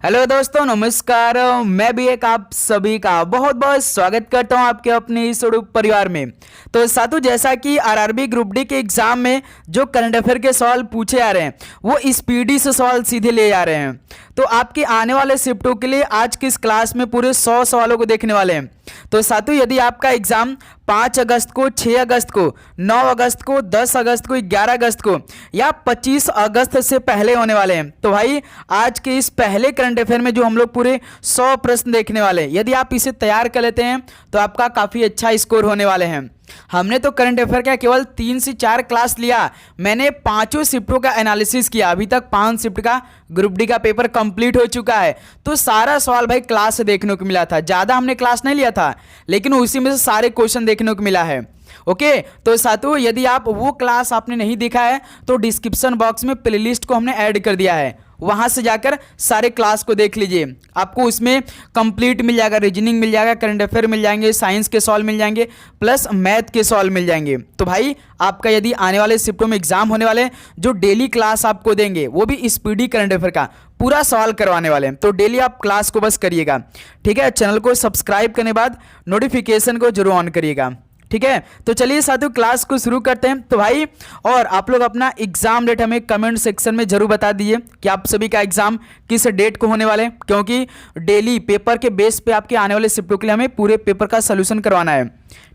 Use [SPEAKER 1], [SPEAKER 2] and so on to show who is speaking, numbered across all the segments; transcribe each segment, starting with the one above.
[SPEAKER 1] Hello दोस्तों, नमस्कार। मैं भी एक आप सभी का बहुत बहुत स्वागत करता हूं आपके अपने इस यूट्यूब परिवार में। तो साथियों, जैसा कि आरआरबी ग्रुप डी के एग्जाम में जो करंट अफेयर के सवाल पूछे जा रहे हैं वो स्पीडी से सवाल सीधे ले जा रहे हैं। तो आपके आने वाले शिफ्टों के लिए आज की इस क्लास में पूरे 100 सवालों को देखने वाले हैं। तो साथियों, यदि आपका एग्जाम 5 अगस्त को, 6 अगस्त को, 9 अगस्त को, 10 अगस्त को, 11 अगस्त को या 25 अगस्त से पहले होने वाले हैं, तो भाई आज के इस पहले करंट अफेयर में जो हम लोग पूरे 100 प्रश्न देखने वाले हैं, यदि आप इसे तैयार कर लेते हैं तो आपका काफ़ी अच्छा स्कोर होने वाले हैं। हमने तो करंट अफेयर का केवल 3 से 4 क्लास लिया, मैंने 5 शिफ्टों का एनालिसिस किया। अभी तक 5 शिफ्ट का ग्रुप डी का पेपर कंप्लीट हो चुका है। तो सारा सवाल भाई क्लास से देखने को मिला था, ज़्यादा हमने क्लास नहीं लिया था, लेकिन उसी में से सारे क्वेश्चन देखने को मिला है। ओके, तो साथियों, यदि आप वो क्लास आपने नहीं देखा है तो डिस्क्रिप्शन बॉक्स में प्लेलिस्ट को हमने ऐड कर दिया है, वहां से जाकर सारे क्लास को देख लीजिए। आपको उसमें कंप्लीट मिल जाएगा, रीजनिंग मिल जाएगा, करंट अफेयर मिल जाएंगे, साइंस के सवाल मिल जाएंगे, प्लस मैथ के सवाल मिल जाएंगे। तो भाई आपका यदि आने वाले शिफ्टों में एग्जाम होने वाले हैं, जो डेली क्लास आपको देंगे वो भी स्पीडी करंट अफेयर का पूरा सवाल करवाने वाले हैं। तो डेली आप क्लास को बस करिएगा, ठीक है। चैनल को सब्सक्राइब करने के बाद नोटिफिकेशन को जरूर ऑन करिएगा, ठीक है। तो चलिए साथियों, क्लास को शुरू करते हैं। तो भाई, और आप लोग अपना एग्जाम डेट हमें कमेंट सेक्शन में जरूर बता दीजिए कि आप सभी का एग्जाम किस डेट को होने वाले हैं, क्योंकि डेली पेपर के बेस पे आपके आने वाले शिफ्टों के लिए हमें पूरे पेपर का सोल्यूशन करवाना है,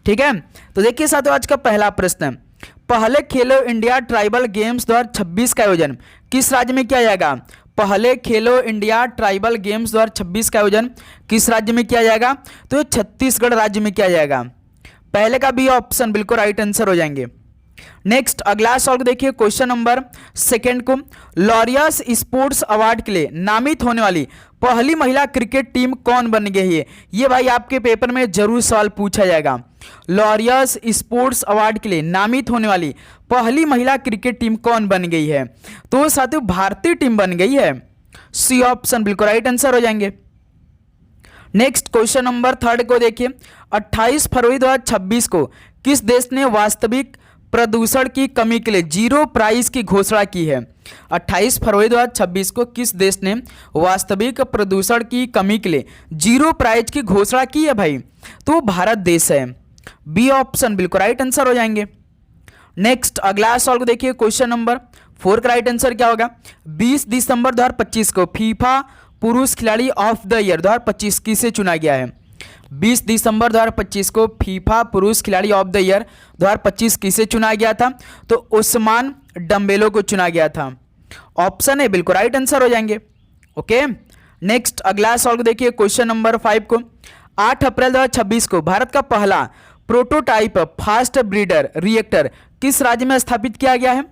[SPEAKER 1] ठीक है। तो देखिए साथियों, आज का पहला प्रश्न, पहले खेलो इंडिया ट्राइबल गेम्स 2026 का आयोजन किस राज्य में किया जाएगा? पहले खेलो इंडिया ट्राइबल गेम्स 2026 का आयोजन किस राज्य में किया जाएगा? तो ये छत्तीसगढ़ राज्य में किया जाएगा। पहले का बी ऑप्शन बिल्कुल राइट आंसर हो जाएंगे। नेक्स्ट अगला सवाल को देखिए, क्वेश्चन नंबर 2 को, लॉरियस स्पोर्ट्स अवार्ड के लिए नामित होने वाली पहली महिला क्रिकेट टीम कौन बन गई है? ये भाई आपके पेपर में जरूर सवाल पूछा जाएगा। लॉरियस स्पोर्ट्स अवार्ड के लिए नामित होने वाली पहली महिला क्रिकेट टीम कौन बन गई है? तो साथियों, भारतीय टीम बन गई है। सी ऑप्शन बिल्कुल राइट आंसर हो जाएंगे। नेक्स्ट क्वेश्चन नंबर 3 को देखिए, 28 फरवरी 2026 को किस देश ने वास्तविक प्रदूषण की कमी के लिए जीरो प्राइस की घोषणा की है? 28 फरवरी 2026 को किस देश ने वास्तविक प्रदूषण की कमी के लिए जीरो प्राइस की घोषणा की है भाई? तो भारत देश है। बी ऑप्शन बिल्कुल राइट आंसर हो जाएंगे। नेक्स्ट अगला सवाल को देखिए, क्वेश्चन नंबर 4 का राइट आंसर क्या होगा? 20 दिसंबर 2025 को फीफा पुरुष खिलाड़ी ऑफ द ईयर 2025 किसे चुना गया है? 20 दिसंबर 2025 को फीफा पुरुष खिलाड़ी ऑफ द ईयर 2025 किसे चुना गया था? तो उस्मान डम्बेलो को चुना गया था। ऑप्शन है बिल्कुल राइट आंसर हो जाएंगे। ओके, नेक्स्ट अगला सवाल को देखिए, क्वेश्चन नंबर 5 को, 8 अप्रैल 2026 को भारत का पहला प्रोटोटाइप फास्ट ब्रीडर रिएक्टर किस राज्य में स्थापित किया गया है?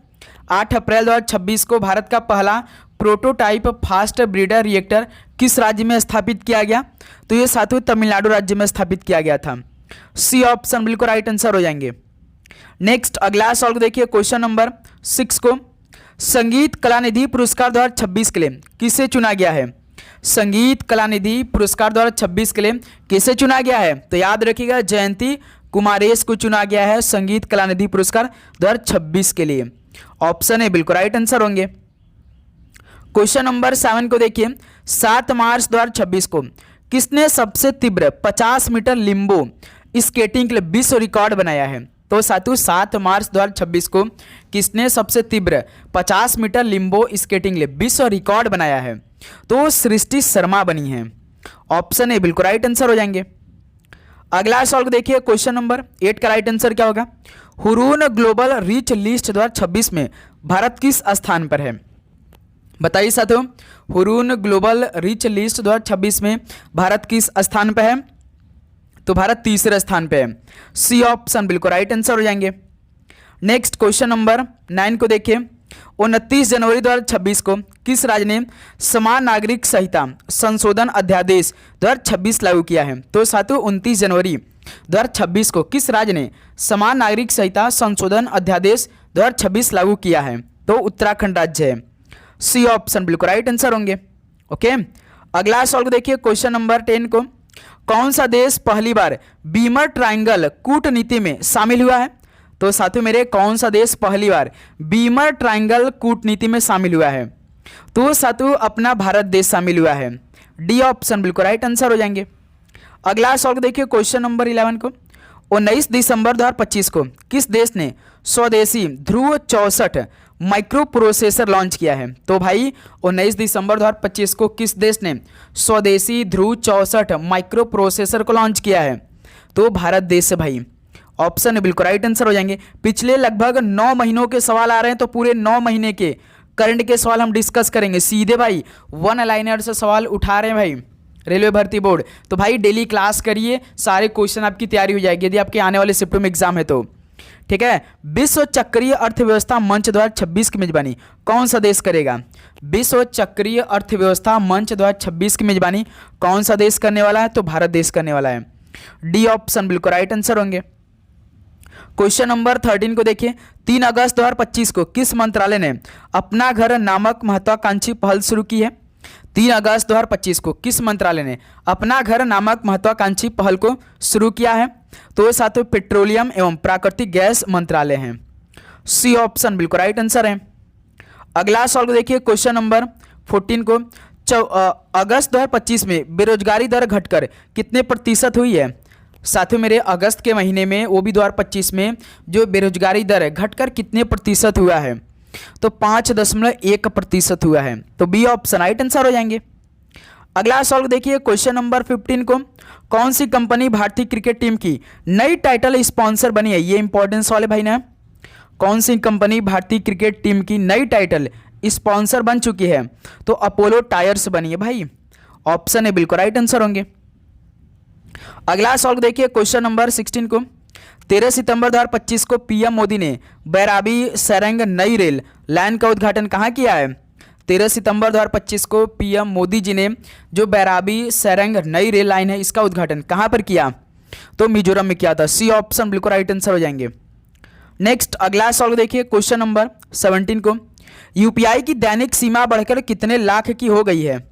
[SPEAKER 1] 8 अप्रैल 2026 को भारत का पहला प्रोटोटाइप फास्ट ब्रीडर रिएक्टर किस राज्य में स्थापित किया गया? तो ये साथियों तमिलनाडु राज्य में स्थापित किया गया था। सी ऑप्शन बिल्कुल राइट आंसर हो जाएंगे। नेक्स्ट अगला सवाल को देखिए, क्वेश्चन नंबर 6 को, संगीत कलानिधि पुरस्कार 2026 के लिए किसे चुना गया है? संगीत कलानिधि पुरस्कार 2026 के लिए किसे चुना गया है? तो याद रखिएगा, जयंती कुमारेश को चुना गया है संगीत कलानिधि पुरस्कार 2026 के लिए। ऑप्शन है बिल्कुल राइट आंसर होंगे। क्वेश्चन नंबर 7 को देखिए, 7 मार्च 2026 को किसने सबसे तीव्र 50 मीटर लिम्बो स्केटिंग के लिए विश्व रिकॉर्ड बनाया है? तो साथियों, 7 मार्च 2026 को किसने सबसे तीव्र 50 मीटर लिम्बो स्केटिंग के लिए विश्व रिकॉर्ड बनाया है? तो सृष्टि शर्मा बनी है। ऑप्शन है बिल्कुल राइट आंसर हो जाएंगे। अगला सवाल को देखिए, क्वेश्चन नंबर 8 का राइट आंसर क्या होगा? हुरून ग्लोबल रिच लिस्ट 2026 में भारत किस स्थान पर है? बताइए साथियों, हुरून ग्लोबल रिच लिस्ट 2026 में भारत किस स्थान पर है? तो भारत तीसरे स्थान पे है। सी ऑप्शन बिल्कुल राइट आंसर हो जाएंगे। नेक्स्ट क्वेश्चन नंबर 9 को देखिए, 29 जनवरी 2026 को किस राज्य ने समान नागरिक संहिता संशोधन अध्यादेश 2026 लागू किया है? तो साथियों, 29 जनवरी 2026 को किस राज्य ने समान नागरिक संहिता संशोधन अध्यादेश 2026 लागू किया है? तो उत्तराखंड राज्य है। सी ऑप्शन बिल्कुल राइट आंसर होंगे। ओके, अगला सवाल को देखिए, क्वेश्चन नंबर 10 को, कौन सा देश पहली बार बीमर ट्रायंगल कूटनीति में शामिल हुआ है? तो साथियों मेरे, कौन सा देश पहली बार बीमर ट्रायंगल कूटनीति में शामिल हुआ है? तो साथियों अपना भारत देश शामिल हुआ है। डी ऑप्शन बिल्कुल राइट आंसर हो जाएंगे। अगला सवाल देखिए क्वेश्चन नंबर 11 को, 19 दिसंबर 2025 को किस देश ने स्वदेशी ध्रुव 64 माइक्रो प्रोसेसर लॉन्च किया है? तो भाई 19 दिसंबर 2025 को किस देश ने स्वदेशी ध्रुव 64 माइक्रो प्रोसेसर को लॉन्च किया है? तो भारत देश से भाई। ऑप्शन है बिल्कुल राइट आंसर हो जाएंगे। पिछले लगभग 9 महीनों के सवाल आ रहे हैं, तो पूरे 9 महीने के करंट के सवाल हम डिस्कस करेंगे। सीधे भाई वन लाइनर से सवाल उठा रहे हैं भाई रेलवे भर्ती बोर्ड। तो भाई डेली क्लास करिए, सारे क्वेश्चन आपकी तैयारी हो जाएगी यदि आपके आने वाले शिफ्ट में एग्जाम है तो। ठीक है, विश्व चक्रीय अर्थव्यवस्था मंच 2026 की मेजबानी कौन सा देश करेगा? विश्व चक्रीय अर्थव्यवस्था मंच 2026 की मेजबानी कौन सा देश करने वाला है? तो भारत देश करने वाला है। डी ऑप्शन बिल्कुल राइट आंसर होंगे। क्वेश्चन नंबर 13 को देखिए, 3 अगस्त 2025 को किस मंत्रालय ने अपना घर नामक महत्वाकांक्षी पहल शुरू की है? 3 अगस्त 2025 को किस मंत्रालय ने अपना घर नामक महत्वाकांक्षी पहल को शुरू किया है? तो साथियों पेट्रोलियम एवं प्राकृतिक गैस मंत्रालय है। सी ऑप्शन बिल्कुल राइट आंसर है। अगला सवाल को देखिए क्वेश्चन नंबर 14 को, अगस्त 2025 में बेरोजगारी दर घटकर कितने प्रतिशत हुई है? साथियों मेरे अगस्त के महीने में वो भी 2025 में जो बेरोजगारी दर है घटकर कितने प्रतिशत हुआ है? तो 5.1% हुआ है। तो बी ऑप्शन राइट आंसर हो जाएंगे। अगला सवाल देखिए क्वेश्चन नंबर 15 को, कौन सी कंपनी भारतीय क्रिकेट टीम की नई टाइटल स्पॉन्सर बनी है? ये इंपॉर्टेंट सवाल है भाई ना। कौन सी कंपनी भारतीय क्रिकेट टीम की नई टाइटल स्पॉन्सर बन चुकी है? तो अपोलो टायर्स बनी है भाई। ऑप्शन है बिल्कुल राइट आंसर होंगे। अगला सवाल देखिए क्वेश्चन नंबर 16 को, 13 सितंबर 2025 को पीएम मोदी ने बैराबी सरंग नई रेल लाइन का उद्घाटन कहाँ किया है? 13 सितंबर 2025 को पीएम मोदी जी ने जो बैराबी सरंग नई रेल लाइन है इसका उद्घाटन कहाँ पर किया? तो मिजोरम में किया था। सी ऑप्शन बिल्कुल राइट आंसर हो जाएंगे। नेक्स्ट अगला सवाल देखिए क्वेश्चन नंबर 17 को, यूपीआई की दैनिक सीमा बढ़कर कितने लाख की हो गई है?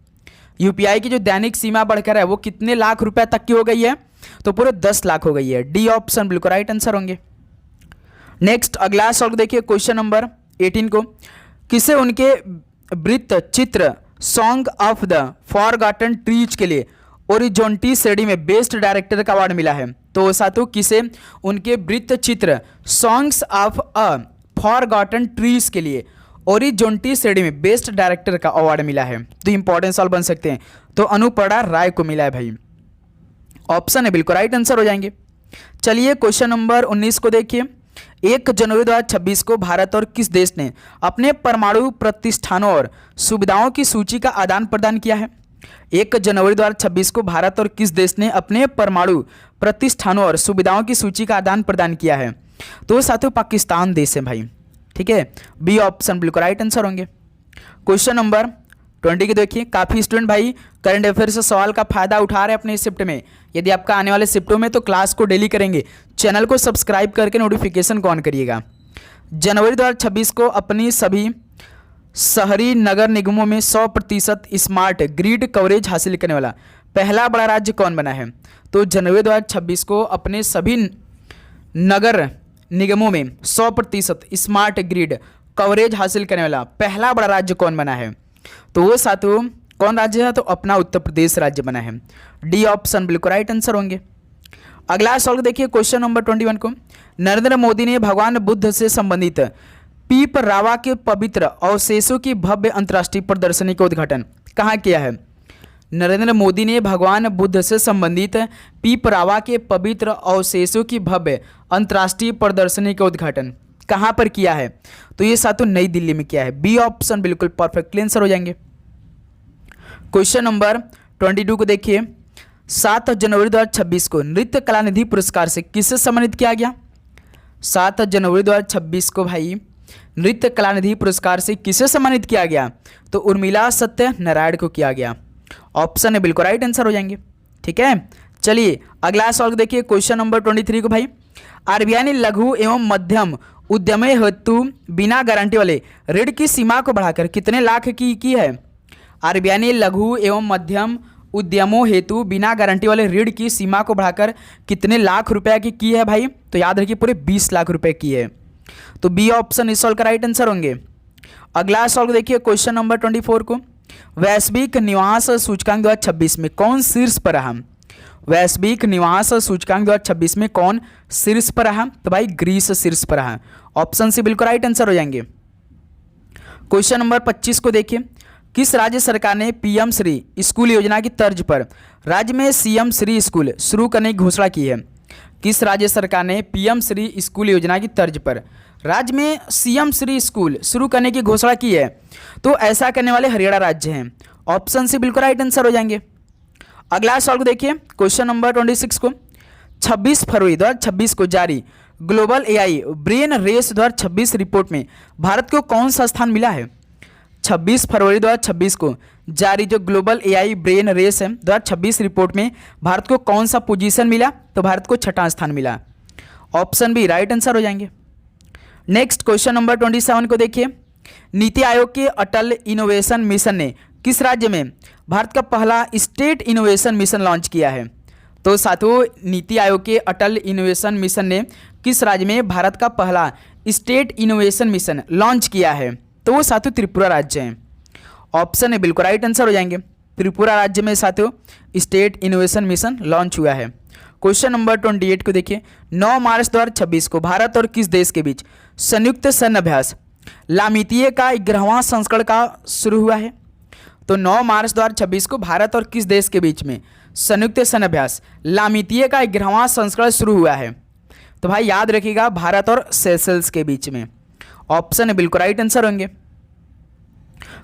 [SPEAKER 1] यूपीआई की जो दैनिक सीमा बढ़कर है वो कितने लाख रुपए तक की हो गई है? तो पूरे 10 लाख हो गई है। डी ऑप्शन बिल्कुल राइट आंसर होंगे। नेक्स्ट अगला सवाल देखिए क्वेश्चन नंबर 18 को, किसे उनके वृत्त चित्र song of the forgotten trees के लिए ओरिजोंटी श्रेणी में बेस्ट डायरेक्टर का अवार्ड मिला है? तो साथियों किसे उनके वृत्त चित्र songs of a forgotten trees के लिए ओरिजोंटी श्रेणी में बेस्ट डायरेक्टर का अवार्ड मिला है? तो इंपॉर्टेंट सवाल बन सकते हैं। तो अनुपर्णा राय को मिला है भाई। ऑप्शन है बिल्कुल राइट आंसर हो जाएंगे। चलिए क्वेश्चन नंबर 19 को देखिए, 1 जनवरी 2026 को भारत और किस देश ने अपने परमाणु प्रतिष्ठानों और सुविधाओं की सूची का आदान प्रदान किया है? 1 जनवरी 2026 को भारत और किस देश ने अपने परमाणु प्रतिष्ठानों और सुविधाओं की सूची का आदान प्रदान किया है? तो साथियों पाकिस्तान देश है भाई। ठीक है, बी ऑप्शन बिल्कुल राइट आंसर होंगे। क्वेश्चन नंबर 20 की देखिए, काफ़ी स्टूडेंट भाई करंट अफेयर से सवाल का फायदा उठा रहे हैं अपने शिफ्ट में। यदि आपका आने वाले शिफ्टों में तो क्लास को डेली करेंगे, चैनल को सब्सक्राइब करके नोटिफिकेशन को ऑन करिएगा। जनवरी 2026 को अपनी सभी शहरी नगर निगमों में 100% स्मार्ट ग्रिड कवरेज हासिल करने वाला पहला बड़ा राज्य कौन बना है? तो जनवरी 2026 को अपने सभी नगर निगमों में 100% स्मार्ट ग्रिड कवरेज हासिल करने वाला पहला बड़ा राज्य कौन बना है? तो वो साथियों कौन राज्य है? तो अपना उत्तर प्रदेश राज्य बना है। डी ऑप्शन बिल्कुल राइट आंसर होंगे। अगला सवाल देखिए क्वेश्चन नंबर 21 को, नरेंद्र मोदी ने भगवान बुद्ध से संबंधित पीपरावा के पवित्र अवशेषों की भव्य अंतर्राष्ट्रीय प्रदर्शनी का उद्घाटन कहाँ किया है? नरेंद्र मोदी ने भगवान बुद्ध से संबंधित पीपरावा के पवित्र अवशेषों की भव्य अंतर्राष्ट्रीय प्रदर्शनी का उद्घाटन कहाँ पर किया है? तो ये सातों नई दिल्ली में किया है। बी ऑप्शन बिल्कुल परफेक्टली आंसर हो जाएंगे। क्वेश्चन नंबर 22 को देखिए, 7 जनवरी 2026 को नृत्य कलानिधि पुरस्कार से किसे सम्मानित किया गया? 7 जनवरी 2026 को भाई नृत्य कलानिधि पुरस्कार से किसे सम्मानित किया गया? तो उर्मिला सत्यनारायण को किया गया। ऑप्शन है बिल्कुल राइट आंसर हो जाएंगे। ठीक है, चलिए अगला सवाल देखिए क्वेश्चन नंबर 23 को भाई, आरबीआई ने लघु एवं मध्यम उद्यमी हेतु बिना गारंटी वाले ऋण की सीमा को बढ़ाकर कितने लाख की है? आरबीआई ने लघु एवं मध्यम उद्यमों हेतु बिना गारंटी वाले ऋण की सीमा को बढ़ाकर कितने लाख रुपए की है भाई? तो याद रखिए पूरे 20 लाख रुपए की है। तो बी ऑप्शन इस सवाल का राइट आंसर होंगे। अगला सवाल देखिए क्वेश्चन नंबर 24 को, वैश्विक निवास सूचकांक 2026 में कौन शीर्ष पर रहा? वैश्विक निवास सूचकांक 2026 में कौन शीर्ष पर रहा? तो भाई ग्रीस शीर्ष पर रहा। ऑप्शन सी बिल्कुल राइट आंसर हो जाएंगे। क्वेश्चन नंबर 25 को देखिए, किस राज्य सरकार ने पीएम श्री स्कूल योजना की तर्ज पर राज्य में सीएम श्री स्कूल शुरू करने की घोषणा की है? किस राज्य सरकार ने पीएम श्री स्कूल योजना की तर्ज पर राज्य में सीएम श्री स्कूल शुरू करने की घोषणा की है? तो ऐसा करने वाले हरियाणा राज्य हैं। ऑप्शन सी बिल्कुल राइट आंसर हो जाएंगे। अगला सवाल को देखिए क्वेश्चन नंबर 26 को, 26 फरवरी 2026 को जारी global AI brain race 2026 report में भारत को कौन सा स्थान मिला है? 26 फरवरी 2026 को जारी जो ग्लोबल एआई ब्रेन रेस है 2026 रिपोर्ट में भारत को कौन सा पोजीशन मिला? तो भारत को 6वां स्थान मिला। ऑप्शन बी राइट आंसर हो जाएंगे। नेक्स्ट क्वेश्चन नंबर 27 को देखिए, नीति आयोग के अटल इनोवेशन मिशन ने किस राज्य में भारत का पहला स्टेट इनोवेशन मिशन लॉन्च किया है? तो साथियों, नीति आयोग के अटल इनोवेशन मिशन ने किस राज्य में भारत का पहला स्टेट इनोवेशन मिशन लॉन्च किया है? तो वो साथियों त्रिपुरा राज्य है। ऑप्शन है बिल्कुल राइट आंसर हो जाएंगे। त्रिपुरा राज्य में साथियों स्टेट इनोवेशन मिशन लॉन्च हुआ है। क्वेश्चन नंबर 28 को देखिए, 9 मार्च 2026 को भारत और किस देश के बीच संयुक्त सैन्य अभ्यास लामितीय का 11वां संस्करण का शुरू हुआ है? तो 9 मार्च 2026 को भारत और किस देश के बीच में संयुक्त सैन्य अभ्यास लामितीय का 11वां संस्करण शुरू हुआ है? तो भाई याद रखिएगा, भारत और सेशल्स के बीच में। ऑप्शन है बिल्कुल राइट आंसर होंगे।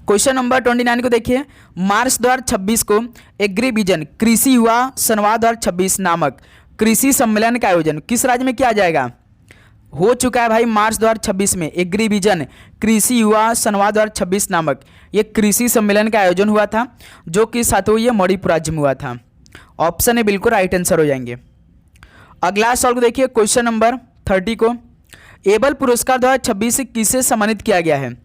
[SPEAKER 1] क्वेश्चन नंबर 29 को देखिए, मार्च 2026 को एग्रीविजन कृषि युवा संवाद 2026 नामक कृषि सम्मेलन का आयोजन किस राज्य में किया जाएगा? हो चुका है भाई, मार्च 2026 में एग्रीविजन कृषि युवा संवाद 2026 नामक ये कृषि सम्मेलन का आयोजन हुआ था, जो कि साथियों ये मणिपुर राज्य में हुआ था। ऑप्शन है बिल्कुल राइट आंसर हो जाएंगे। अगला सवाल को देखिए क्वेश्चन नंबर 30 को, एबल पुरस्कार 2026 से किसे सम्मानित किया गया है?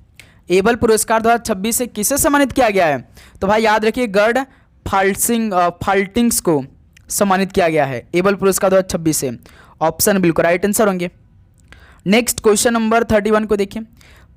[SPEAKER 1] एबल पुरस्कार 2026 से किसे सम्मानित किया गया है? तो भाई याद रखिए, गर्ड फाल्टिंग्स को सम्मानित किया गया है एबल पुरस्कार 2026 से। ऑप्शन बिल्कुल राइट आंसर होंगे। नेक्स्ट क्वेश्चन नंबर 31 को देखिए,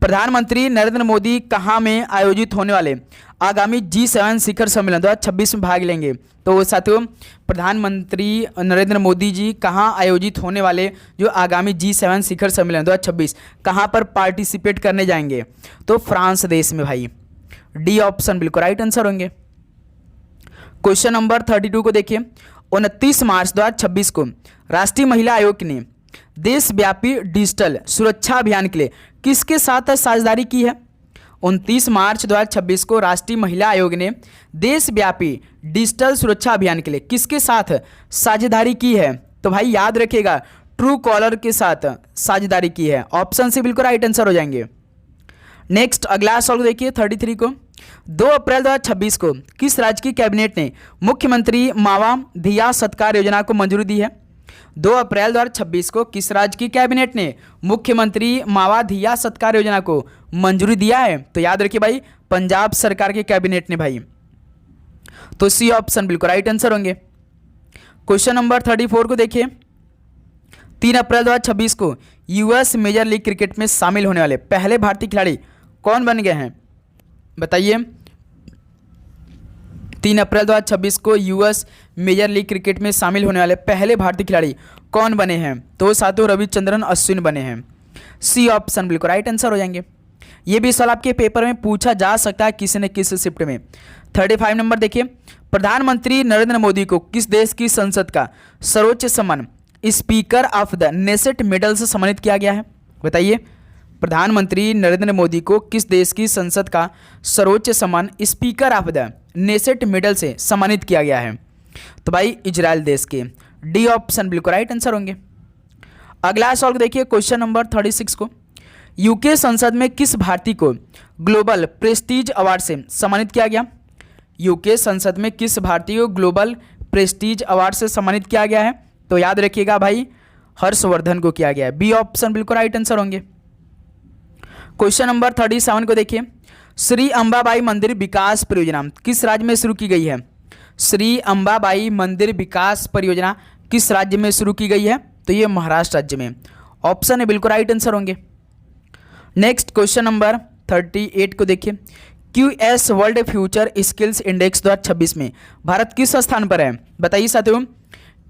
[SPEAKER 1] प्रधानमंत्री नरेंद्र मोदी कहाँ में आयोजित होने वाले आगामी G7 शिखर सम्मेलन 2026 में भाग लेंगे? तो साथियों, प्रधानमंत्री नरेंद्र मोदी जी कहाँ आयोजित होने वाले जो आगामी G7 शिखर सम्मेलन 2026 कहाँ पर पार्टिसिपेट करने जाएंगे? तो फ्रांस देश में भाई। डी ऑप्शन बिल्कुल राइट आंसर होंगे। क्वेश्चन नंबर 32 को देखिए, 29 मार्च 2026 को राष्ट्रीय महिला आयोग ने देशव्यापी डिजिटल सुरक्षा अभियान के लिए किसके साथ साझेदारी की है? 29 मार्च 2026 को राष्ट्रीय महिला आयोग ने देशव्यापी डिजिटल सुरक्षा अभियान के लिए किसके साथ साझेदारी की है? तो भाई याद रखिएगा, ट्रू कॉलर के साथ साझेदारी की है। ऑप्शन से बिल्कुल राइट आंसर हो जाएंगे। नेक्स्ट अगला सवाल देखिए 33 को, 2 अप्रैल 2026 को किस राज्य की कैबिनेट ने मुख्यमंत्री मावा धिया सत्कार योजना को मंजूरी दी है? 2 अप्रैल 2026 को किस राज्य की कैबिनेट ने मुख्यमंत्री मावा धिया सत्कार योजना को मंजूरी दिया है? तो याद रखिए भाई, पंजाब सरकार के कैबिनेट ने भाई। तो सी ऑप्शन बिल्कुल राइट आंसर होंगे। क्वेश्चन नंबर 34 को देखिए, 3 अप्रैल 2026 को यूएस मेजर लीग क्रिकेट में शामिल होने वाले पहले भारतीय खिलाड़ी कौन बन गए हैं? बताइए। 3 अप्रैल 2026 को यूएस मेजर लीग क्रिकेट में शामिल होने वाले पहले भारतीय खिलाड़ी कौन बने हैं? तो साथियों रविचंद्रन अश्विन बने हैं। सी ऑप्शन बिल्कुल राइट आंसर हो जाएंगे। ये भी सवाल आपके पेपर में पूछा जा सकता है किसी न किसी शिफ्ट में। 35 नंबर देखिए, प्रधानमंत्री नरेंद्र मोदी को किस देश की संसद का सर्वोच्च सम्मान speaker of the Knesset medal से सम्मानित किया गया है? बताइए। प्रधानमंत्री नरेंद्र मोदी को किस देश की संसद का सर्वोच्च सम्मान speaker of the Knesset medal से सम्मानित किया गया है? तो भाई इजराइल देश के। डी ऑप्शन बिल्कुल राइट आंसर होंगे। अगला सवाल देखिए क्वेश्चन नंबर 36 को, यूके संसद में किस भारतीय को ग्लोबल प्रेस्टीज अवार्ड से सम्मानित किया गया? यूके संसद में किस भारतीय को ग्लोबल प्रेस्टीज अवार्ड से सम्मानित किया गया है? तो याद रखिएगा भाई, हर्षवर्धन को किया गया है। बी ऑप्शन बिल्कुल राइट आंसर होंगे। क्वेश्चन नंबर 37 को देखिए, श्री अंबाबाई मंदिर विकास परियोजना किस राज्य में शुरू की गई है? श्री अंबाबाई मंदिर विकास परियोजना किस राज्य में शुरू की गई है? तो ये महाराष्ट्र राज्य में। ऑप्शन है बिल्कुल राइट आंसर होंगे। नेक्स्ट क्वेश्चन नंबर 38 को देखिए, QS world future skills index 2026 में भारत किस स्थान पर है? बताइए साथियों,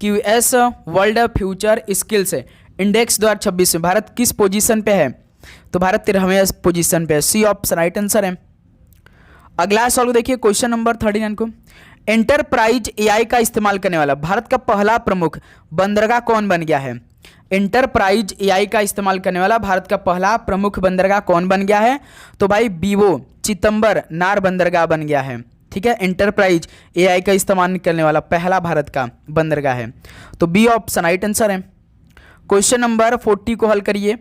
[SPEAKER 1] QS world future skills index 2026 में भारत किस पोजीशन पे है? तो भारत 13वें पोजीशन पे है। सी ऑप्शन राइट आंसर है। अगला सवाल देखिए, क्वेश्चन नंबर 39 को, एंटरप्राइज एआई का इस्तेमाल करने वाला भारत का पहला प्रमुख बंदरगाह कौन बन गया है? एंटरप्राइज एआई का इस्तेमाल करने वाला भारत का पहला प्रमुख बंदरगाह कौन बन गया है? तो भाई बीवो चिदम्बर नार बंदरगाह बन गया है। ठीक है, एंटरप्राइज एआई का इस्तेमाल करने वाला पहला भारत का बंदरगाह है। तो बी ऑप्शन राइट आंसर है। क्वेश्चन नंबर 40 को हल करिए।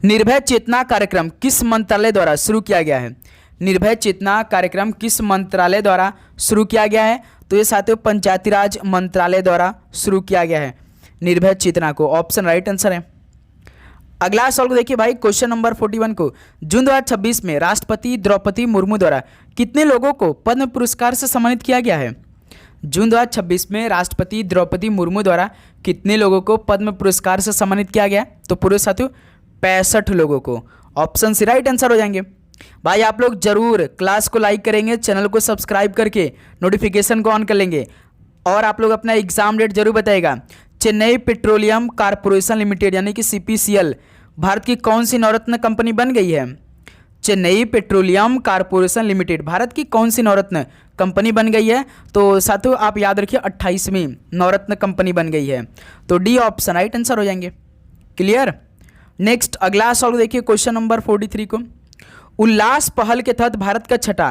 [SPEAKER 1] निर्भय चेतना कार्यक्रम किस मंत्रालय द्वारा शुरू किया गया है? निर्भय चेतना कार्यक्रम किस मंत्रालय द्वारा शुरू किया गया है? तो ये साथियों पंचायती राज मंत्रालय द्वारा शुरू किया गया है निर्भय चेतना को। ऑप्शन राइट आंसर है। अगला सवाल को देखिए भाई, क्वेश्चन नंबर 41 को, जून 2026 में राष्ट्रपति द्रौपदी मुर्मू द्वारा कितने लोगों को पद्म पुरस्कार से सम्मानित किया गया है? जून 2026 में राष्ट्रपति द्रौपदी मुर्मू द्वारा कितने लोगों को पद्म पुरस्कार से सम्मानित किया गया? तो पूरे साथियों 65 लोगों को। ऑप्शन सी राइट आंसर हो जाएंगे। भाई आप लोग जरूर क्लास को लाइक करेंगे, चैनल को सब्सक्राइब करके नोटिफिकेशन को ऑन कर लेंगे, और आप लोग अपना एग्जाम डेट जरूर बताइएगा। चेन्नई पेट्रोलियम कॉर्पोरेशन लिमिटेड यानी कि CPCL भारत की कौन सी नवरत्न कंपनी बन गई है? Chennai petroleum corporation limited Bharat की कौन सी नवरत्न कंपनी बन गई है? तो साथियों आप याद रखिए 28वीं नवरत्न कंपनी बन गई है। तो डी ऑप्शन राइट आंसर हो जाएंगे। क्लियर। नेक्स्ट अगला सवाल देखिए, क्वेश्चन नंबर 43 को, उल्लास पहल के तहत भारत का छठा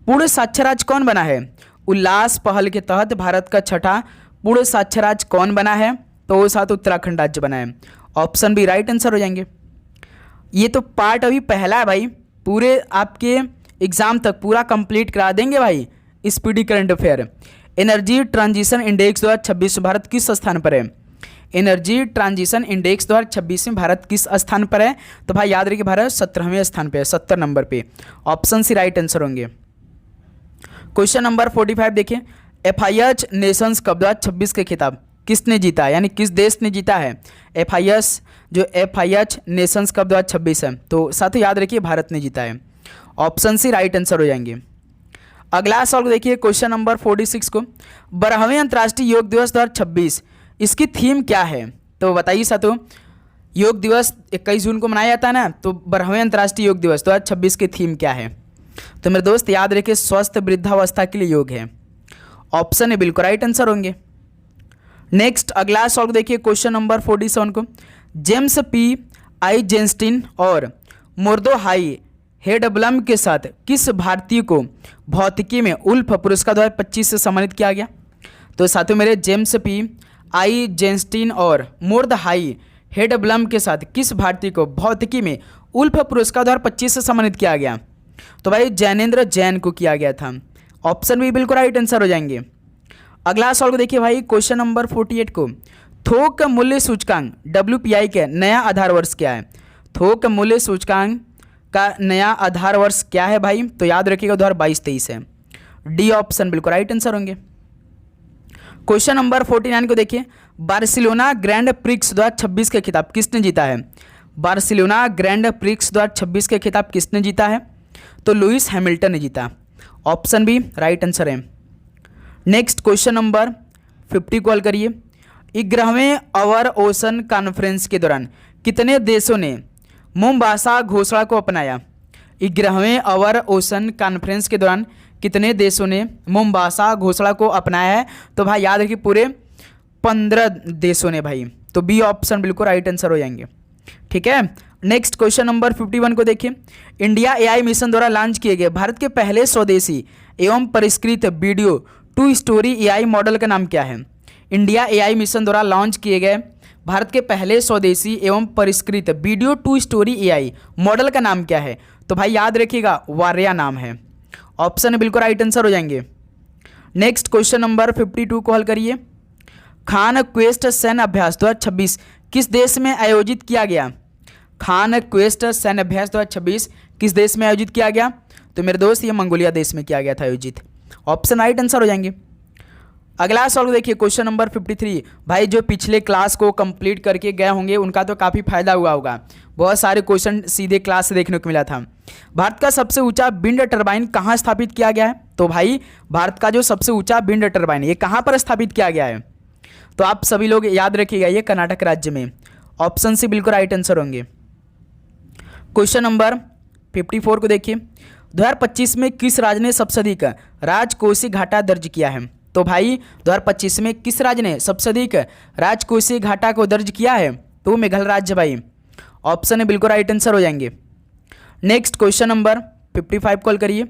[SPEAKER 1] पूर्ण साक्षर कौन बना है? उल्लास पहल के तहत भारत का छठा पूर्ण साक्षर कौन बना है? तो साथ उत्तराखंड राज्य बना है। ऑप्शन बी राइट आंसर हो जाएंगे। ये तो पार्ट अभी पहला है भाई, पूरे आपके एग्जाम तक पूरा कंप्लीट करा देंगे भाई। Speedy current affair, energy transition index 2026 Bharat किस स्थान पर है? एनर्जी ट्रांजिशन इंडेक्स 2026 में भारत किस स्थान पर है? तो भाई याद रखिए भारत 17वें स्थान पे है, 70 नंबर पे। ऑप्शन सी राइट आंसर होंगे। क्वेश्चन नंबर 45 देखिए, FIH नेशंस कप 2026 के खिताब किसने जीता, यानी किस देश ने जीता है? FIH नेशंस कप 2026 है, तो साथ ही याद रखिए भारत ने जीता है। ऑप्शन सी राइट आंसर हो जाएंगे। अगला सवाल देखिए, क्वेश्चन नंबर 46 को, 12वें अंतर्राष्ट्रीय योग दिवस 2026 इसकी थीम क्या है? तो बताइए साथियों, योग दिवस 21 जून को मनाया जाता है ना, तो 12वें अंतर्राष्ट्रीय योग दिवस 2026 की थीम क्या है? तो मेरे दोस्त याद रखिए स्वस्थ वृद्धावस्था के लिए योग है। ऑप्शन ए बिल्कुल राइट आंसर होंगे। नेक्स्ट अगला सवाल देखिए, क्वेश्चन नंबर 47 को, जेम्स P. आइजेंस्टीन और मोर्दोहाई हेडब्लम के साथ किस भारतीय को भौतिकी में उल्फ पुरस्कार 2025 से सम्मानित किया गया? तो साथियों मेरे जेम्स P. आइजेंस्टीन और मोर्दोहाई हेडब्लम के साथ किस भारतीय को भौतिकी में उल्फ पुरस्कार 2025 से सम्मानित किया गया? तो भाई जैनेंद्र जैन को किया गया था। ऑप्शन भी बिल्कुल राइट आंसर हो जाएंगे। अगला सवाल को देखिए भाई, क्वेश्चन नंबर 48 को, थोक मूल्य सूचकांक WPI के नया आधार वर्ष क्या है? थोक मूल्य सूचकांक का नया आधार वर्ष क्या है भाई? तो याद रखिएगा 2022-23 है। डी ऑप्शन बिल्कुल राइट आंसर होंगे। क्वेश्चन नंबर 49 को देखिए, बार्सिलोना ग्रैंड प्रिक्स 2026 के खिताब किसने जीता है? बार्सिलोना ग्रैंड प्रिक्स 2026 के खिताब किसने जीता है? तो लुइस हैमिल्टन ने जीता। ऑप्शन बी राइट आंसर है। नेक्स्ट क्वेश्चन नंबर 50 को हल करिए। 11वें अवर ओशन कॉन्फ्रेंस के दौरान कितने देशों ने मोम्बासा घोषणा को अपनाया? 11वें अवर ओशन कॉन्फ्रेंस के दौरान कितने देशों ने मोम्बासा घोषणा को अपनाया है? तो भाई याद रखिए पूरे 15 देशों ने भाई। तो बी ऑप्शन बिल्कुल राइट आंसर हो जाएंगे। ठीक है। नेक्स्ट क्वेश्चन नंबर 51 को देखिए, इंडिया AI मिशन द्वारा लॉन्च किए गए भारत के पहले स्वदेशी एवं परिष्कृत वीडियो 2 स्टोरी AI मॉडल का नाम क्या है? इंडिया AI मिशन द्वारा लॉन्च किए गए भारत के पहले स्वदेशी एवं परिष्कृत वीडियो 2 स्टोरी AI मॉडल का नाम क्या है? तो भाई याद रखिएगा वारिया नाम है। ऑप्शन बिल्कुल राइट आंसर हो जाएंगे। नेक्स्ट क्वेश्चन नंबर 52 को हल करिए। खान क्वेस्ट सैन्य अभ्यास 2026 किस देश में आयोजित किया गया? खान क्वेस्ट सैन्य अभ्यास 2026 किस देश में आयोजित किया गया? तो मेरे दोस्त ये मंगोलिया देश में किया गया था आयोजित। ऑप्शन राइट आंसर हो जाएंगे। अगला सवाल देखिए क्वेश्चन नंबर 53। भाई जो पिछले क्लास को कंप्लीट करके गए होंगे उनका तो काफ़ी फायदा हुआ होगा, बहुत सारे क्वेश्चन सीधे क्लास से देखने को मिला था। भारत का सबसे ऊंचा विंड टरबाइन कहाँ स्थापित किया गया है? तो भाई भारत का जो सबसे ऊंचा विंड टरबाइन ये कहाँ पर स्थापित किया गया है? तो आप सभी लोग याद रखिएगा, ये कर्नाटक राज्य में। ऑप्शन सी बिल्कुल राइट आंसर होंगे। क्वेश्चन नंबर 54 को देखिए, 2025 में किस राज्य ने सबसे अधिक राजकोषीय घाटा दर्ज किया है? तो भाई 2025 में किस राज्य ने सबसे अधिक राजकोषीय घाटा को दर्ज किया है? तो मेघालय राज्य भाई। ऑप्शन है बिल्कुल राइट आंसर हो जाएंगे। नेक्स्ट क्वेश्चन नंबर 55 कॉल करिए,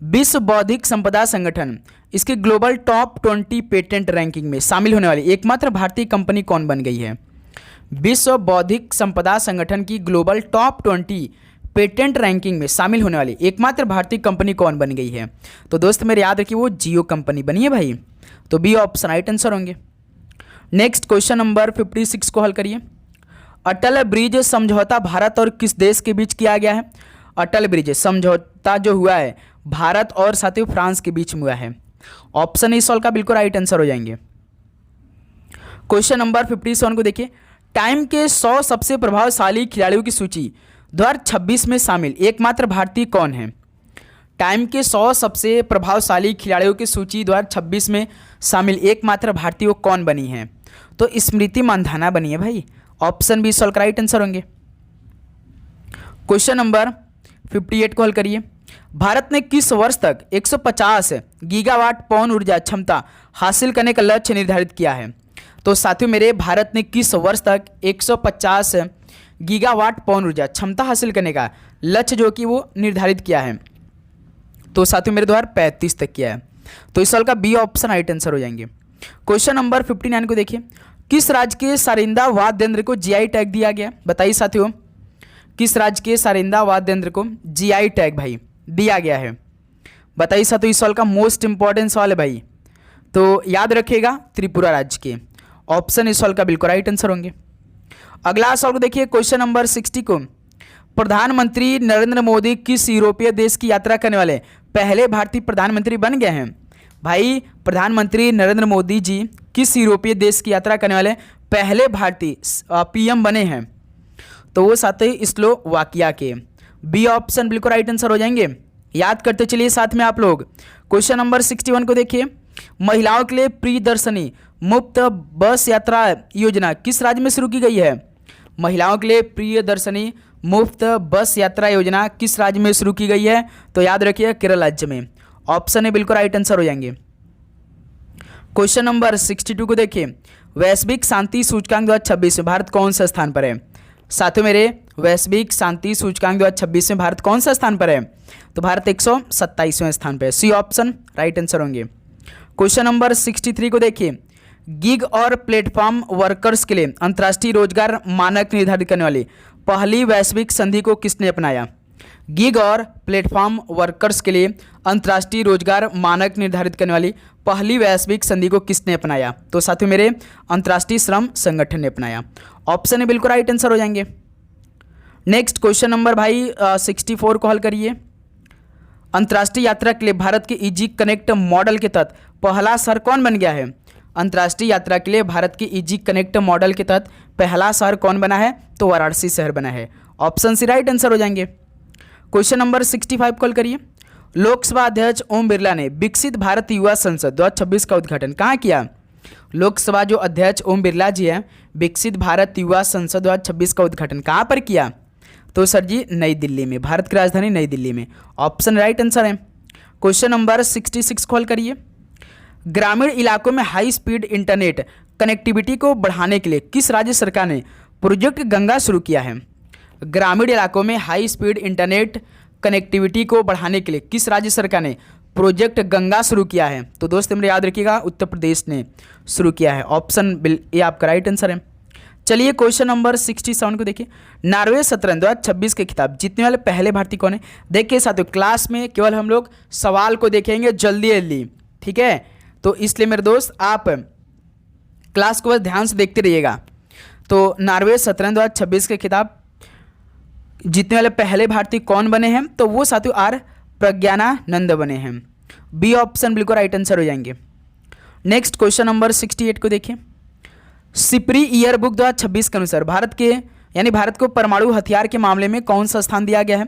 [SPEAKER 1] विश्व बौद्धिक संपदा संगठन इसके ग्लोबल टॉप 20 पेटेंट रैंकिंग में शामिल होने वाली एकमात्र भारतीय कंपनी कौन बन गई है? विश्व बौद्धिक संपदा संगठन की ग्लोबल टॉप 20 पेटेंट रैंकिंग में शामिल होने वाली एकमात्र भारतीय कंपनी कौन बन गई है? तो दोस्त मेरे याद रखिए वो जियो कंपनी बनी है भाई। तो बी ऑप्शन राइट आंसर होंगे। नेक्स्ट क्वेश्चन नंबर 56 को हल करिए, अटल ब्रिज समझौता भारत और किस देश के बीच किया गया है? अटल ब्रिज समझौता जो हुआ है भारत और साथियों फ्रांस के बीच में हुआ है। ऑप्शन इस सवाल का बिल्कुल राइट आंसर हो जाएंगे। क्वेश्चन नंबर 57 को देखिए, टाइम के 100 सबसे प्रभावशाली खिलाड़ियों की सूची 2026 में शामिल एकमात्र भारतीय कौन है? टाइम के 100 सबसे प्रभावशाली खिलाड़ियों की सूची 2026 में शामिल एकमात्र भारतीय कौन बनी है? तो स्मृति मंधाना बनी है भाई। Option B solve right answer होंगे। क्वेश्चन नंबर 58 को हल करिए, भारत ने किस वर्ष तक 150 गीगावाट पवन ऊर्जा क्षमता हासिल करने का लक्ष्य निर्धारित किया है? तो साथियों मेरे भारत ने किस वर्ष तक 150 गीगावाट पवन ऊर्जा क्षमता हासिल करने का लक्ष्य जो कि वो निर्धारित किया है? तो साथियों मेरे 2035 तक किया है। तो इस साल का बी ऑप्शन राइट आंसर हो जाएंगे। क्वेश्चन नंबर 59 को देखिए, किस राज्य के सारिंदा वाद्य यंत्र को जीआई टैग दिया गया? बताइए साथियों, किस राज्य के सारिंदा वाद्य यंत्र को जीआई टैग भाई दिया गया है? बताइए साथियों, इस सवाल का मोस्ट इंपॉर्टेंट सवाल है भाई। तो याद रखिएगा त्रिपुरा राज्य के। ऑप्शन इस सवाल का बिल्कुल राइट आंसर होंगे। अगला सवाल को देखिए क्वेश्चन नंबर 60 को, प्रधानमंत्री नरेंद्र मोदी किस यूरोपीय देश की यात्रा करने वाले पहले भारतीय प्रधानमंत्री बन गए हैं? भाई प्रधानमंत्री नरेंद्र मोदी जी किस यूरोपीय देश की यात्रा करने वाले पहले भारतीय पीएम बने हैं? तो वो साथी स्लोवाकिया के। बी ऑप्शन बिल्कुल राइट आंसर हो जाएंगे। याद करते चलिए साथ में आप लोग। क्वेश्चन नंबर 61 को देखिए, महिलाओं के लिए प्रियदर्शनी मुफ्त बस यात्रा योजना किस राज्य में शुरू की गई है? महिलाओं के लिए प्रियदर्शनी मुफ्त बस यात्रा योजना किस राज्य में शुरू की गई है? तो याद रखिए केरल राज्य में। ऑप्शन है बिल्कुल राइट आंसर हो जाएंगे। क्वेश्चन नंबर 62 को देखिए, वैश्विक शांति सूचकांक 2026 में भारत कौन सा स्थान पर है? साथियों मेरे वैश्विक शांति सूचकांक 2026 में भारत कौन सा स्थान पर है? तो भारत 127वें स्थान पर है। सी ऑप्शन राइट आंसर होंगे। क्वेश्चन नंबर 63 को देखिए, गिग और प्लेटफॉर्म वर्कर्स के लिए अंतर्राष्ट्रीय रोजगार मानक निर्धारित करने वाली पहली वैश्विक संधि को किसने अपनाया? गिग और प्लेटफॉर्म वर्कर्स के लिए अंतर्राष्ट्रीय रोजगार मानक निर्धारित करने वाली पहली वैश्विक संधि को किसने अपनाया? तो साथियों मेरे अंतर्राष्ट्रीय श्रम संगठन ने अपनाया। ऑप्शन है बिल्कुल राइट आंसर हो जाएंगे। नेक्स्ट क्वेश्चन नंबर भाई 64 को हल करिए, अंतर्राष्ट्रीय यात्रा के लिए भारत के इजी कनेक्ट मॉडल के तहत पहला शहर कौन बन गया है? अंतर्राष्ट्रीय यात्रा के लिए भारत के इजी कनेक्ट मॉडल के तहत पहला शहर कौन बना है? तो वाराणसी शहर बना है। ऑप्शन सी राइट आंसर हो जाएंगे। क्वेश्चन नंबर 65 कॉल करिए, लोकसभा अध्यक्ष ओम बिरला ने विकसित भारत युवा संसद 2026 का उद्घाटन कहाँ किया? लोकसभा जो अध्यक्ष ओम बिरला जी हैं विकसित भारत युवा संसद 2026 का उद्घाटन कहाँ पर किया? तो सर जी नई दिल्ली में, भारत की राजधानी नई दिल्ली में। ऑप्शन राइट आंसर है। क्वेश्चन नंबर 66 कॉल करिए, ग्रामीण इलाकों में हाई स्पीड इंटरनेट कनेक्टिविटी को बढ़ाने के लिए किस राज्य सरकार ने प्रोजेक्ट गंगा शुरू किया है? ग्रामीण इलाकों में हाई स्पीड इंटरनेट कनेक्टिविटी को बढ़ाने के लिए किस राज्य सरकार ने प्रोजेक्ट गंगा शुरू किया है? तो दोस्त मेरे याद रखिएगा उत्तर प्रदेश ने शुरू किया है। ऑप्शन ये आपका राइट आंसर है। चलिए क्वेश्चन नंबर 67 को देखिए, नॉर्वे शतरंज 2026 के खिताब जीतने वाले पहले भारतीय कौन है? देखिए साथियों क्लास में केवल हम लोग सवाल को देखेंगे जल्दी जल्दी, ठीक है? तो इसलिए मेरे दोस्त आप क्लास को बस ध्यान से देखते रहिएगा। तो नॉर्वे शतरंज 2026 के खिताब जीतने वाले पहले भारतीय कौन बने हैं? तो वो साथियों आर प्रज्ञानानंद बने हैं। बी ऑप्शन बिल्कुल राइट आंसर हो जाएंगे। नेक्स्ट क्वेश्चन नंबर 68 को देखिए। सिपरी ईयर बुक 2026 के अनुसार भारत को परमाणु हथियार के मामले में कौन सा स्थान दिया गया है?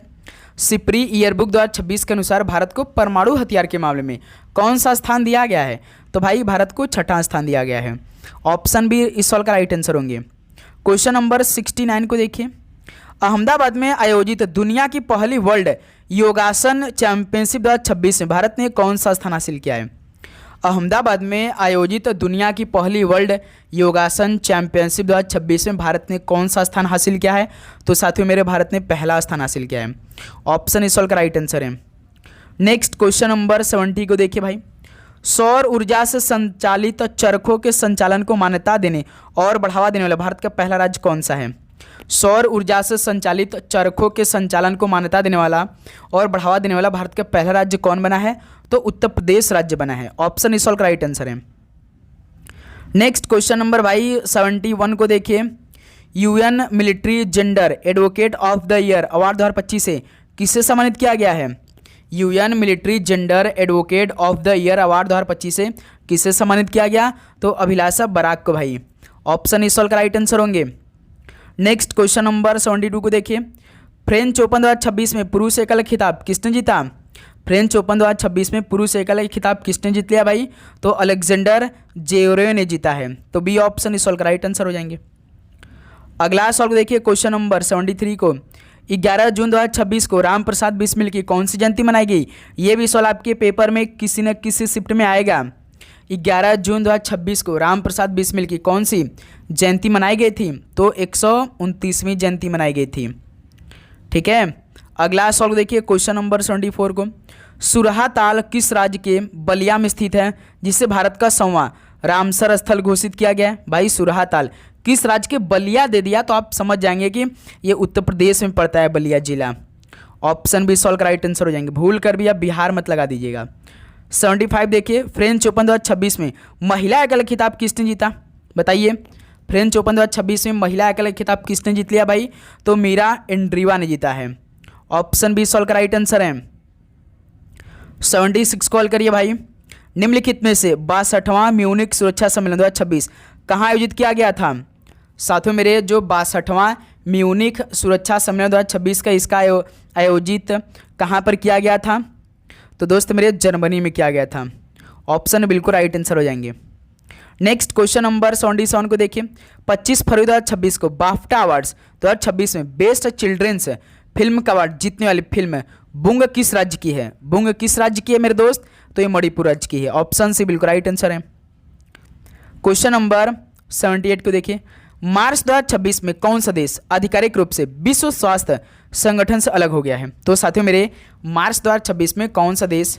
[SPEAKER 1] सिपरी ईयर बुक 2026 के अनुसार भारत को परमाणु हथियार के मामले में कौन सा स्थान दिया गया है? तो भाई भारत को छठा स्थान दिया गया है। ऑप्शन बी इस सवाल का राइट आंसर होंगे। क्वेश्चन नंबर 69 को देखिए। अहमदाबाद में आयोजित दुनिया की पहली वर्ल्ड योगासन चैंपियनशिप 2026 में भारत ने कौन सा स्थान हासिल किया है? अहमदाबाद में आयोजित दुनिया की पहली वर्ल्ड योगासन चैंपियनशिप 2026 में भारत ने कौन सा स्थान हासिल किया है? तो साथियों मेरे भारत ने पहला स्थान हासिल किया है। ऑप्शन इस सवाल का राइट आंसर है। नेक्स्ट क्वेश्चन नंबर 70 को देखिए भाई। सौर ऊर्जा से संचालित चरखों के संचालन को मान्यता देने और बढ़ावा देने वाला भारत का पहला राज्य कौन सा है? सौर ऊर्जा से संचालित चरखों के संचालन को मान्यता देने वाला और बढ़ावा देने वाला भारत का पहला राज्य कौन बना है? तो उत्तर प्रदेश राज्य बना है। ऑप्शन इस सवाल का राइट आंसर है। नेक्स्ट क्वेश्चन नंबर भाई 71 को देखिए। UN military gender advocate of the year award 2025 से किसे सम्मानित किया गया है? UN military gender advocate of the year award 2025 से किसे सम्मानित किया गया? तो अभिलाषा बराक को भाई। ऑप्शन इस सवाल का राइट आंसर होंगे। नेक्स्ट क्वेश्चन नंबर 72 को देखिए। फ्रेंच ओपन 2026 में पुरुष एकल खिताब किसने जीता? फ्रेंच ओपन 2026 में पुरुष एकल खिताब किसने जीत लिया भाई? तो अलेक्जेंडर जेवरेव ने जीता है। तो बी ऑप्शन इस सवाल का राइट आंसर हो जाएंगे। अगला सवाल को देखिए क्वेश्चन नंबर 73 को। 11 जून 2026 को राम प्रसाद बिस्मिल की कौन सी जयंती मनाई गई? ये भी सवाल आपके पेपर में किसी न किसी शिफ्ट में आएगा। 11 जून 2026 को राम प्रसाद बिस्मिल की कौन सी जयंती मनाई गई थी? तो 129वीं जयंती मनाई गई थी। ठीक है। अगला सवाल देखिए क्वेश्चन नंबर 74 को। सुरहा ताल किस राज्य के बलिया में स्थित है जिसे भारत का 100वां रामसर स्थल घोषित किया गया है? भाई सुरहा ताल किस राज्य के बलिया दे दिया तो आप समझ जाएंगे कि ये उत्तर प्रदेश में पड़ता है बलिया जिला। ऑप्शन बी सॉल्व का राइट आंसर हो जाएंगे। भूल कर भी आप बिहार मत लगा दीजिएगा। 75 देखिए। फ्रेंच ओपन 2026 में महिला एकल खिताब किसने जीता? बताइए। फ्रेंच ओपन 2026 में महिला एकल खिताब किसने जीत लिया भाई? तो मीरा एंड्रीवा ने जीता है। ऑप्शन बी सॉल्व का राइट आंसर है। 76 कॉल करिए भाई। निम्नलिखित में से 62वां म्यूनिख सुरक्षा सम्मेलन 2026 कहाँ आयोजित किया गया था? साथियों मेरे जो 62वां म्यूनिख सुरक्षा सम्मेलन 2026 का इसका आयोजित कहाँ पर किया गया था? तो दोस्त मेरे जर्मनी में किया गया था। ऑप्शन बिल्कुल राइट आंसर हो जाएंगे। नेक्स्ट क्वेश्चन नंबर 77 को देखिए। 25 फरवरी 2026 को बाफ्टा अवार्ड्स 2026 में बेस्ट चिल्ड्रेंस फिल्म का अवार्ड जीतने वाली फिल्म बुंग किस राज्य की है? बुंग किस राज्य की है मेरे दोस्त? तो ये मणिपुर राज्य की है। ऑप्शन सी बिल्कुल राइट आंसर है। क्वेश्चन नंबर 78 को देखिए। मार्च 2026 में कौन सा देश आधिकारिक रूप से विश्व स्वास्थ्य संगठन से अलग हो गया है? तो साथियों मेरे मार्च 2026 में कौन सा देश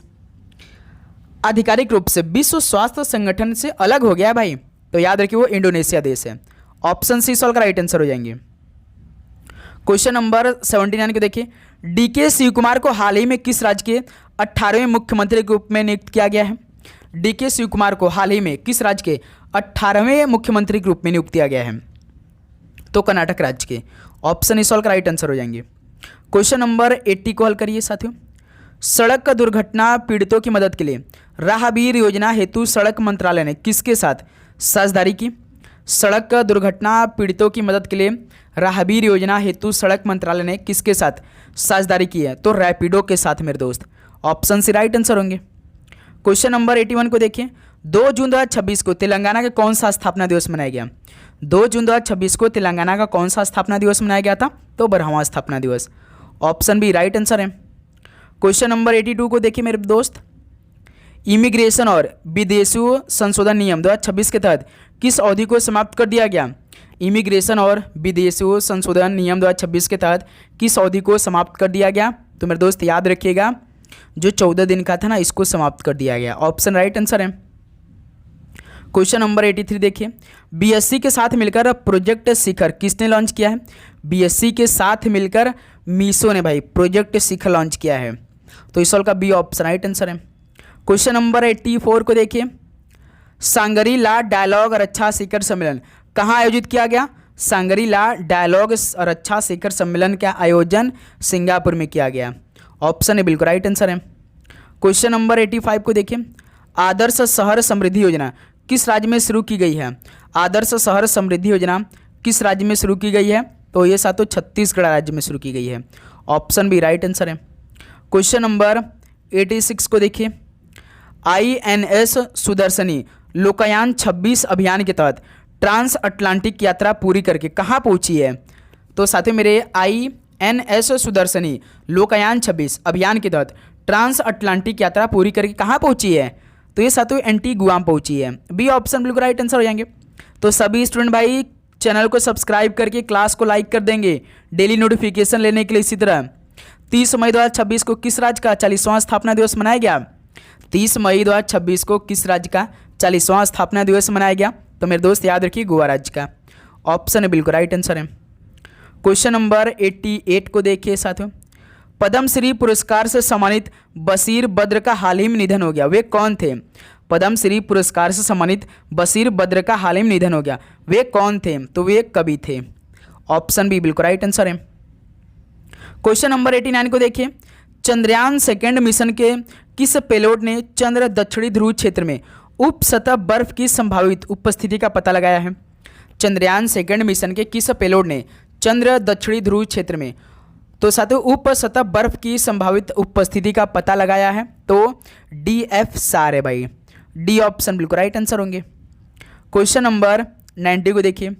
[SPEAKER 1] आधिकारिक रूप से विश्व स्वास्थ्य संगठन से अलग हो गया है भाई? तो याद रखिए वो इंडोनेशिया देश है। ऑप्शन सी सॉल्व का राइट आंसर हो जाएंगे। क्वेश्चन नंबर 79 को देखिए। डीके शिव कुमार को हाल ही में किस राज्य के 18वें मुख्यमंत्री के रूप में नियुक्त किया गया है? डीके शिव कुमार को हाल ही में किस राज्य के 18वें मुख्यमंत्री के रूप में नियुक्त किया गया है? तो कर्नाटक राज्य के। ऑप्शन इस सॉल्व का राइट आंसर हो जाएंगे। क्वेश्चन नंबर 80 को हल करिए साथियों। सड़क दुर्घटना पीड़ितों की मदद के लिए राहगीर योजना हेतु सड़क मंत्रालय ने किसके साथ साझेदारी की? सड़क दुर्घटना पीड़ितों की मदद के लिए राहगीर योजना हेतु सड़क मंत्रालय ने किसके साथ साझेदारी की है? तो रैपिडो के साथ मेरे दोस्त। ऑप्शन सी राइट आंसर होंगे। क्वेश्चन नंबर 81 को देखिए। 2 जून 2026 को तेलंगाना का कौन सा स्थापना दिवस मनाया गया? 2 जून 2026 को तेलंगाना का कौन सा स्थापना दिवस मनाया गया था? तो 12वां स्थापना दिवस। ऑप्शन बी राइट आंसर है। क्वेश्चन नंबर 82 को देखिए मेरे दोस्त। इमिग्रेशन और विदेशियों संशोधन नियम 2026 के तहत किस अवधि को समाप्त कर दिया गया? इमिग्रेशन और विदेशियों संशोधन नियम 2026 के तहत किस अवधि को समाप्त कर दिया गया? तो मेरे दोस्त याद रखिएगा जो 14 दिन का था ना इसको समाप्त कर दिया गया। ऑप्शन राइट आंसर है। क्वेश्चन नंबर 83 देखिए। बीएससी के साथ मिलकर प्रोजेक्ट शिखर किसने लॉन्च किया है? बीएससी के साथ मिलकर मीशो ने भाई प्रोजेक्ट शिखर लॉन्च किया है। तो इस सवाल का बी ऑप्शन राइट आंसर है। क्वेश्चन नंबर 84 को देखिए। सांगरी ला डायलॉग रक्षा शिखर सम्मेलन कहाँ आयोजित किया गया? सांगरी ला डायलॉग रक्षा शिखर सम्मेलन का आयोजन सिंगापुर में किया गया। ऑप्शन है बिल्कुल राइट आंसर है। क्वेश्चन नंबर 85 को देखिए। आदर्श शहर समृद्धि योजना किस राज्य में शुरू की गई है? आदर्श शहर समृद्धि योजना किस राज्य में शुरू की गई है? तो ये सातों छत्तीसगढ़ राज्य में शुरू की गई है। ऑप्शन बी राइट आंसर है। क्वेश्चन नंबर 86 को देखिए। INS सुदर्शनी लोकायान 26 अभियान के तहत ट्रांस अटलांटिक यात्रा पूरी करके कहाँ पहुंची है? तो साथियों मेरे INS सुदर्शनी लोकायान 26 अभियान के तहत ट्रांस अटलांटिक यात्रा पूरी करके कहाँ पहुंची है? तो ये साथियों एंटीगुआ पहुंची है। बी ऑप्शन बिल्कुल राइट आंसर हो जाएंगे। तो सभी स्टूडेंट भाई चैनल को सब्सक्राइब करके क्लास को लाइक कर देंगे डेली नोटिफिकेशन लेने के लिए। इसी तरह 30 मई 2026 को किस राज्य का 40वां स्थापना दिवस मनाया गया? 30 मई 2026 को किस राज्य का 40वां स्थापना दिवस मनाया गया? तो मेरे दोस्त याद रखिए गोवा राज्य का। ऑप्शन है बिल्कुल राइट आंसर है। क्वेश्चन नंबर 88 को देखिए साथियों। पद्मश्री पुरस्कार से सम्मानित बशीर बद्र का हाल ही में निधन हो गया, वे कौन थे? पद्मश्री पुरस्कार से सम्मानित बशीर बद्र का हाल ही में निधन हो गया, वे कौन थे? तो वे कवि थे। ऑप्शन बी बिल्कुल राइट आंसर है। क्वेश्चन नंबर 89 को देखिए। चंद्रयान सेकेंड मिशन के किस पेलोड ने चंद्र दक्षिणी ध्रुव क्षेत्र में उप सतह बर्फ की संभावित उपस्थिति का पता लगाया है? चंद्रयान सेकेंड मिशन के किस पेलोड ने चंद्र दक्षिणी ध्रुव क्षेत्र में तो साथियों उप सतह बर्फ की संभावित उपस्थिति का पता लगाया है? तो DF सार है भाई। डी ऑप्शन बिल्कुल राइट आंसर होंगे। क्वेश्चन नंबर 90 को देखिए।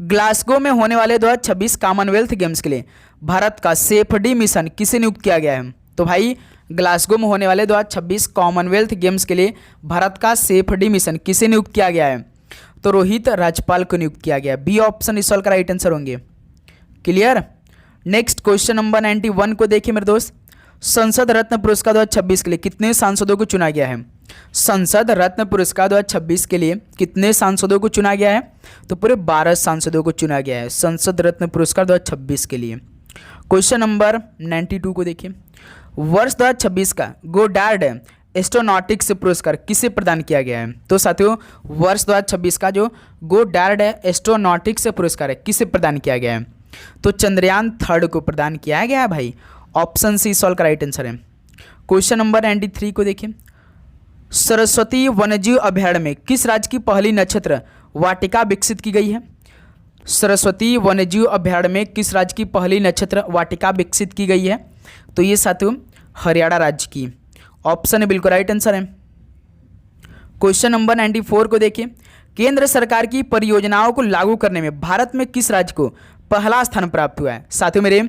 [SPEAKER 1] ग्लासगो में होने वाले 2026 कॉमनवेल्थ गेम्स के लिए भारत का सेफडी मिशन किसे नियुक्त किया गया है? तो भाई ग्लासगो में होने वाले 2026 कॉमनवेल्थ गेम्स के लिए भारत का सेफडी मिशन किसे नियुक्त किया गया है? तो रोहित राजपाल को नियुक्त किया गया। बी ऑप्शन इस सवाल का राइट आंसर होंगे। क्लियर। नेक्स्ट क्वेश्चन नंबर 91 को देखिए मेरे दोस्त। संसद रत्न पुरस्कार 2026 के लिए कितने सांसदों को चुना गया है? संसद रत्न पुरस्कार 2026 के लिए कितने सांसदों को चुना गया है? तो पूरे 12 सांसदों को चुना गया है संसद रत्न पुरस्कार 2026 के लिए। क्वेश्चन नंबर 92 को देखिए। वर्ष 2026 का गोडार्ड एस्ट्रोनॉटिक्स पुरस्कार किसे प्रदान किया गया है? तो साथियों वर्ष 2026 का जो गोडार्ड एस्ट्रोनॉटिक्स पुरस्कार है किसे प्रदान किया गया है? तो चंद्रयान 3 को प्रदान किया गया है भाई। ऑप्शन सी सॉल्व का राइट आंसर है। क्वेश्चन नंबर 93 को देखिए। सरस्वती वन्यजीव अभयारण्य में किस राज्य की पहली नक्षत्र वाटिका विकसित की गई है? सरस्वती वन्यजीव अभयारण्य में किस राज्य की पहली नक्षत्र वाटिका विकसित की गई है? तो ये साथियों हरियाणा राज्य की। ऑप्शन है बिल्कुल राइट आंसर है। क्वेश्चन नंबर 94 को देखिए। केंद्र सरकार की परियोजनाओं को लागू करने में भारत में किस राज्य को पहला स्थान प्राप्त हुआ है? साथियों मेरे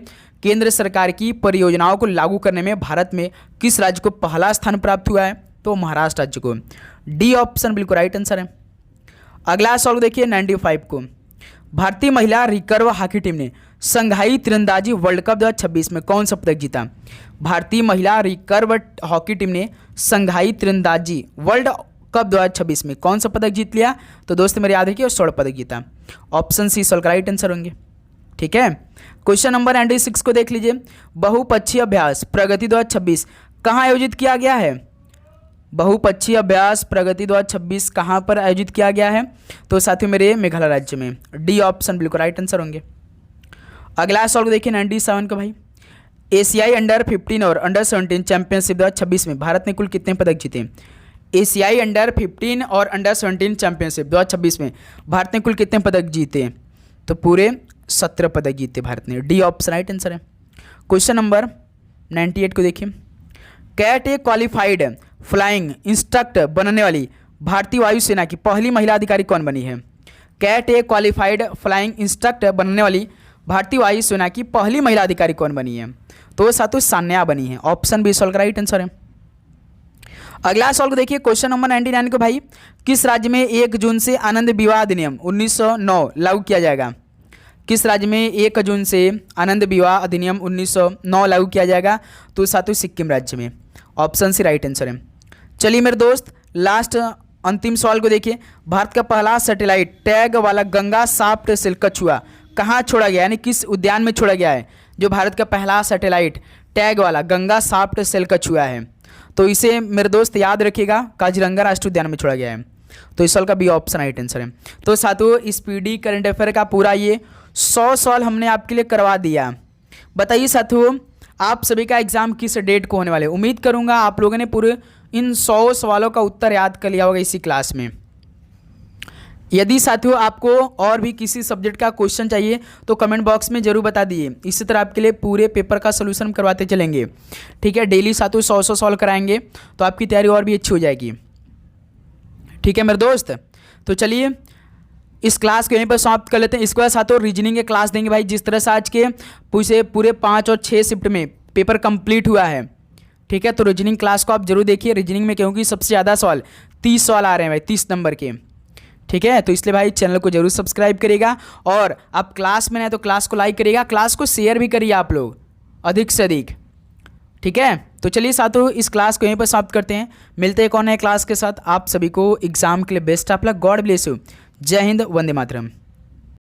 [SPEAKER 1] केंद्र सरकार की परियोजनाओं को लागू करने में भारत में किस राज्य को पहला स्थान प्राप्त हुआ है? तो महाराष्ट्र राज्य को। डी ऑप्शन बिल्कुल राइट आंसर है। अगला सवाल देखिए 95 को। भारतीय महिला रिकर्व हॉकी टीम ने संघाई तीरंदाजी वर्ल्ड कप 2026 में कौन सा पदक जीता? भारतीय महिला रिकर्व हॉकी टीम ने संघाई तीरंदाजी वर्ल्ड कप 2026 में कौन सा पदक जीत लिया? तो दोस्त मेरे याद रखिए स्वर्ण पदक जीता। Option C solve right answer होंगे। ठीक है। क्वेश्चन नंबर 96 को देख लीजिए। बहुपक्षीय अभ्यास प्रगति 2026 कहाँ आयोजित किया गया है? बहुपक्षीय अभ्यास प्रगति 2026 कहाँ पर आयोजित किया गया है? तो साथियों मेरे मेघालय राज्य में। डी ऑप्शन बिल्कुल राइट आंसर होंगे। अगला सवाल को देखिए 97 का भाई। एशियाई अंडर 15 और अंडर 17 चैंपियनशिप 2026 में भारत ने कुल कितने पदक जीते? एशियाई अंडर 15 और अंडर 17 चैंपियनशिप 2026 में भारत ने कुल कितने पदक जीते? तो पूरे 17 पदक जीते भारत ने। डी ऑप्शन राइट आंसर है। क्वेश्चन नंबर 98 को देखिए। कैट ए क्वालिफाइड फ्लाइंग इंस्ट्रक्टर बनने वाली भारतीय वायुसेना की पहली महिला अधिकारी कौन बनी है? कैट ए क्वालिफाइड फ्लाइंग इंस्ट्रक्टर बनने वाली भारतीय वायुसेना की पहली महिला अधिकारी कौन बनी है? तो सातों सान्या बनी है। ऑप्शन बी सॉल्व का राइट आंसर है। अगला सवाल को देखिए। क्वेश्चन नंबर 99 को भाई। किस राज्य में 1 जून से आनंद विवाह अधिनियम 1909 लागू किया जाएगा? किस राज्य में 1 जून से आनंद विवाह अधिनियम 1909 लागू किया जाएगा? तो सातों सिक्किम राज्य में। ऑप्शन सी राइट आंसर है। चलिए मेरे दोस्त लास्ट अंतिम सवाल को देखिए। भारत का पहला सैटेलाइट टैग वाला गंगा साफ्ट सेल कछुआ कहाँ छोड़ा गया, यानी किस उद्यान में छोड़ा गया है? जो भारत का पहला सैटेलाइट टैग वाला गंगा साफ्ट सेल कछुआ है, तो इसे मेरे दोस्त याद रखिएगा काजीरंगा राष्ट्रीय उद्यान में छोड़ा गया है। तो इस सवाल का बी ऑप्शन राइट आंसर है। तो साथियों स्पीडी करंट अफेयर का पूरा ये 100 सवाल हमने आपके लिए करवा दिया। बताइए साथियों आप सभी का एग्जाम किस डेट को होने वाले? उम्मीद करूंगा आप लोगों ने पूरे इन 100 सवालों का उत्तर याद कर लिया होगा इसी क्लास में। यदि साथियों आपको और भी किसी सब्जेक्ट का क्वेश्चन चाहिए तो कमेंट बॉक्स में जरूर बता दीजिए। इसी तरह आपके लिए पूरे पेपर का सोल्यूशन करवाते चलेंगे, ठीक है। डेली साथियों 100 सॉल्व कराएंगे तो आपकी तैयारी और भी अच्छी हो जाएगी, ठीक है मेरे दोस्त। तो चलिए इस क्लास को यहीं पर समाप्त कर लेते हैं। इसके बाद साथियों रीजनिंग के क्लास देंगे भाई। जिस तरह से आज के पूरे 5 और 6 शिफ्ट में पेपर कंप्लीट हुआ है, ठीक है। तो रीजनिंग क्लास को आप जरूर देखिए। रीजनिंग में क्योंकि सबसे ज़्यादा सवाल 30 सवाल आ रहे हैं भाई, 30 नंबर के, ठीक है। तो इसलिए भाई चैनल को जरूर सब्सक्राइब करिएगा और आप क्लास में नहीं तो क्लास को लाइक करिएगा, क्लास को शेयर भी करिए आप लोग अधिक से अधिक, ठीक है। तो चलिए साथियों इस क्लास को यहीं पर समाप्त करते हैं। मिलते हैं एक और नए क्लास के साथ। आप सभी को एग्जाम के लिए best of luck. God bless you. जय हिंद, वंदे मातरम।